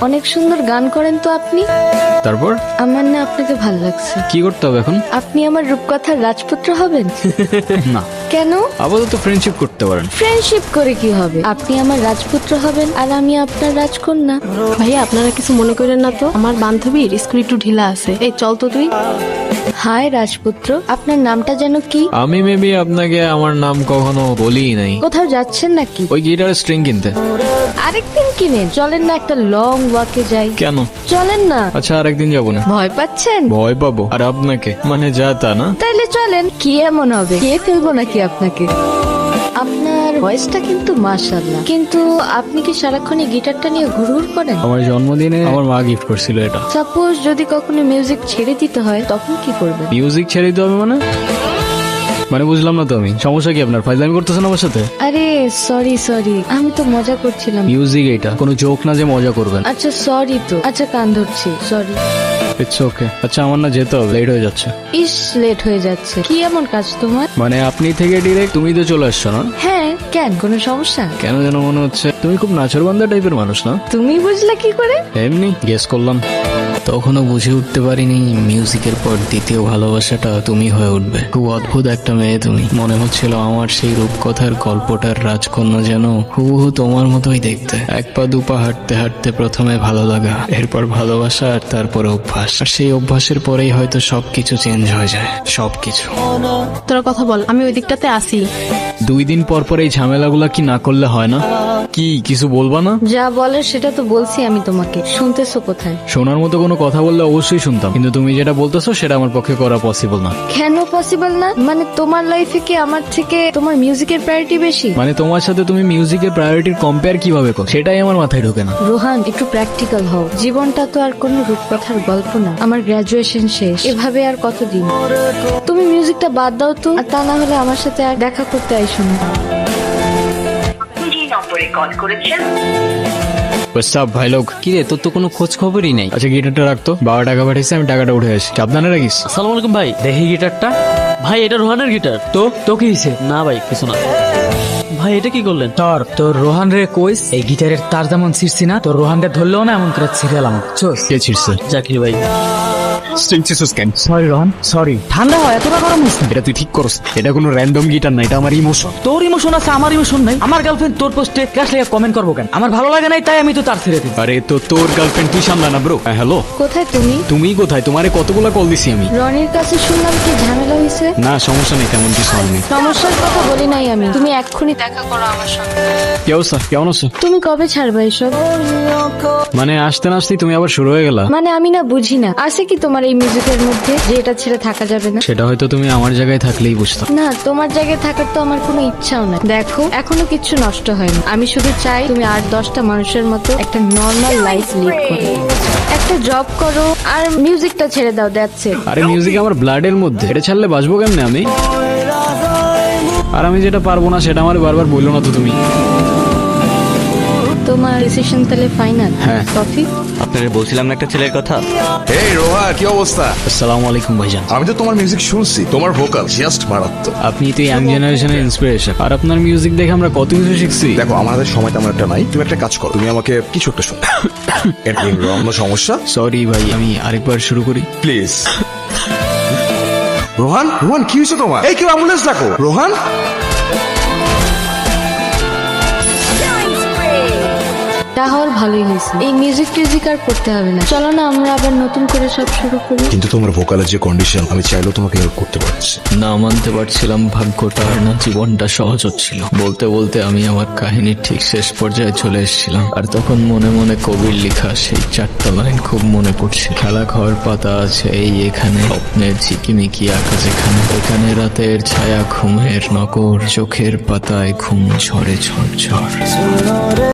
অনেক সুন্দর গান করেন তো আপনি। তারপর আমার না আপনাকে ভালো লাগছে। কি করতে হবে এখন? আপনি আমার রূপকথার রাজপুত্র হবেন। না, কেন? আপাতত ফ্রেন্ডশিপ করতে পারেন। ফ্রেন্ডশিপ করে কি হবে? আপনি আমার রাজপুত্র হবেন আর আমি আপনার রাজকন্যা। ভাইয়া আপনারা কিছু মনে করেন না তো, আমার বান্ধবীর স্কুল একটু ঢিলা আছে। এই চল তো তুই। হাই রাজপুত্র, আপনার নামটা যেন কি? আমি মেবি আপনাকে আমার নাম কখনো বলিই নাই। কোথাও যাচ্ছেন নাকি? ওই গিটারের স্ট্রিং কিনতে। আরেকদিন কিনেন, চলেন না একটা লং ওয়াকে যাই। কেন? চলেন না। আচ্ছা, আরেকদিন যাবো না। ভয় পাচ্ছেন? ভয় পাবো? আর আপনাকে মানে যা তা না। তাইলে চলেন। কি এমন হবে? কে ফেলবো নাকি আপনাকে? আপনার ভয়েসটা কিন্তু মাশাআল্লাহ, কিন্তু আপনি কি সারাক্ষণ এই গিটারটা নিয়ে ঘুরঘুর করেন? আমার জন্মদিনে আমার মা গিফট করছিল এটা। সাপোজ যদি কখনো মিউজিক ছেড়ে দিতে হয় তখন কি করবেন? মিউজিক ছেড়ে দিতে হবে মানে বুঝলাম না তো আমি। সমস্যা কি আপনার? ফাইজলামি করতেছেন আমার সাথে? আরে সরি, আমি তো মজা করছিলাম। মিউজিক এটা কোনো জোক না যে মজা করবেন। আচ্ছা সরি তো, আচ্ছা কান ধরছি, সরি। It's okay. আচ্ছা, আমার না যেতে হবে, লেট হয়ে যাচ্ছে। ইস, লেট হয়ে যাচ্ছে। কি এমন কাজ তোমার? মানে আপনি থেকে ডিরেক্ট তুমি তো চলে আসছো না? হ্যাঁ, কেন, কোনো সমস্যা? কেন যেন মনে হচ্ছে তুমি খুব নাচরবান্ধা টাইপের মানুষ না? তুমি বুঝলে কি করে? এমনি গেস করলাম। তখনও বুঝে উঠতে পারিনি মিউজিকের পর দ্বিতীয় ভালোবাসাটা তুমি হয়ে উঠবে। খুব অদ্ভুত একটা মেয়ে তুমি। মনে হচ্ছিল আমার সেই রূপকথার গল্পটার রাজকন্যা যেন হুবহু তোমার মতোই দেখতে। এক পা দুপা হাঁটতে হাঁটতে প্রথমে ভালো লাগা, এরপর ভালোবাসা, আর তারপরে অভ্যাস। আর সেই অভ্যাসের পরেই হয়তো সবকিছু চেঞ্জ হয়ে যায়। সবকিছু। তোর কথা বল, আমি ওই দিকটাতে আসি। 2 দিন পর পর এই ঝামেলাগুলা কি না করলে হয় না? কি কিছু বলবা না? যা বলে সেটা তো বলছি আমি তোমাকে। শুনতেছো কোথায়? শোনার মতো কোনো কথা বললে অবশ্যই শুনতাম, কিন্তু তুমি যেটা বলতেছো সেটা আমার পক্ষে করা পসিবল না। কেন পসিবল না? মানে তোমার লাইফে কি আমার থেকে তোমার মিউজিকের প্রায়োরিটি বেশি? মানে তোমার সাথে তুমি মিউজিকের প্রায়োরিটির কম্পেয়ার কিভাবে করো সেটাই আমার মাথায় ঢোকে না। রোহান, একটু প্র্যাকটিক্যাল হও। জীবনটা তো আর কোনো রূপকথার গল্প না। আমার গ্রাজুয়েশন শেষ, এভাবে আর কতদিন? তুমি মিউজিকটা বাদ দাও তো, আর তা না হলে আমার সাথে আর দেখা করতে আইসো না। যে নম্বরে কল করেছেন সব ভাই লোক। কি রে, তোর তো কোনো খোঁজ খবরই নাই। আচ্ছা, গিটারটা রাখতো। 12 টাকা পাঠিয়েছে, আমি টাকাটা উঠে আসি। সাবধানে রাখিস। আসসালামু আলাইকুম ভাই, দেখি গিটারটা। ভাই এটা রোহানের গিটার। তো কি হয়েছে? না ভাই কিছু না। ভাই এটা কি করলেন? তোর রোহান রে কইস এই গিটারের তার যেমন ছিঁড়ছি না, তোর রোহান রে ধরলেও না এমন করে ছিঁড়ালাম। কে ছিড়ছে? জাকির ভাই। Sorry Rohan, sorry. ঠান্ডা হয়, এতটা গরম হচ্ছে না। এটা তুই ঠিক করস। এটা কোনো র্যান্ডম গিটার না, এটা আমার ইমোশন। তোর ইমোশন আছে, আমার ইমোশন নাই। আমার গার্লফ্রেন্ড তোর পোস্টে ক্রাশ লেগে কমেন্ট করবো কেন? আমার ভালো লাগে নাই, তাই আমি তো তার ছেড়ে দিই। আরে তো তোর গার্লফ্রেন্ড তুই সামলা না ব্রো। হ্যালো, কোথায় তুমি? তুমি কোথায়? তোমারে কতগুলা কল দিছি আমি। রনির কাছে শুনলাম কি ঝামেলা হয়েছে। না সমস্যা নেই, তেমন কিছু হয়নি। সমস্যার কথা বলি নাই আমি। তুমি এক্ষুনি দেখা করো আমার সঙ্গে। কি অবস্থা? কেমন আছো? তুমি কবে ছাড়বে এসব? মানে আসতে না আসতেই তুমি আবার শুরু হয়ে গেলা। মানে আমি না বুঝি না, আছে কি তোমার এই মিউজিকের মধ্যে যে এটা ছেড়ে থাকা যাবে না? সেটা হয়তো তুমি আমার জায়গায় থাকলেই বুঝতাম। না, তোমার জায়গায় থাকার তো আমার কোনো ইচ্ছাও নাই। দেখো, এখনো কিচ্ছু নষ্ট হয়নি। আমি শুধু চাই তুমি 8-10টা মানুষের মতো একটা নর্মাল লাইফ লিড করো, একটা জব করো, আর মিউজিকটা ছেড়ে দাও। That's it. আরে মিউজিক আমার ব্লাডের মধ্যে, এটা ছাড়লে বাঁচবো কেমনে আমি? আর আমি যেটা পারবো না সেটা আমার বারবার বললো না তো তুমি। তোমার ডিসিশন তাহলে ফাইনাল? হ্যাঁ। কফি? আপনারা বলছিলাম না একটা ছেলের কথা। এই রোহা, কি অবস্থা? আসসালামু আলাইকুম ভাইজান। আমি তো তোমার মিউজিক শুনছি, তোমার ভোকাল জাস্ট মারাত্মক। আপনি তো ইয়াং জেনারেশনের ইন্সপিরেশন, আর আপনার মিউজিক দেখে আমরা কত কিছু শিখছি। দেখো, আমাদের সময় তেমন একটা নাই। তুমি একটা কাজ করো, তুমি আমাকে কিছু একটা শোনো। এটা কি কোনো সমস্যা? সরি ভাই, আমি আরেকবার শুরু করি প্লিজ। রোহান, রোহান কি হয়েছে তোমার? এই কেউ অ্যাম্বুলেন্স ডাকো। রোহান, তাহলে ভালোই হয়েছে। এই মিউজিক টিউজিক আর করতে হবে না। চলো না আমরা আবার নতুন করে সব শুরু করি। কিন্তু তোমার ভোকালের যে কন্ডিশন, আমি চাইলেও তোমাকে হেল্প করতে পারছি না। মানতে পারছিলাম ভাগ্যটা আর না জীবনটা সহজ হচ্ছিল। বলতে বলতে আমি আমার কাহিনীর ঠিক শেষ পর্যায়ে চলে এসেছিলাম, আর তখন মনে মনে কবির লেখা সেই 4টা লাইন খুব মনে পড়ছে। খেলা ঘর পাতা আছে এই এখানে, স্বপ্নের ঝিকিমিকি আকাশ এখানে, এখানে রাতের ছায়া ঘুমের নগর, চোখের পাতায় ঘুম ঝরে ঝড় ঝড়।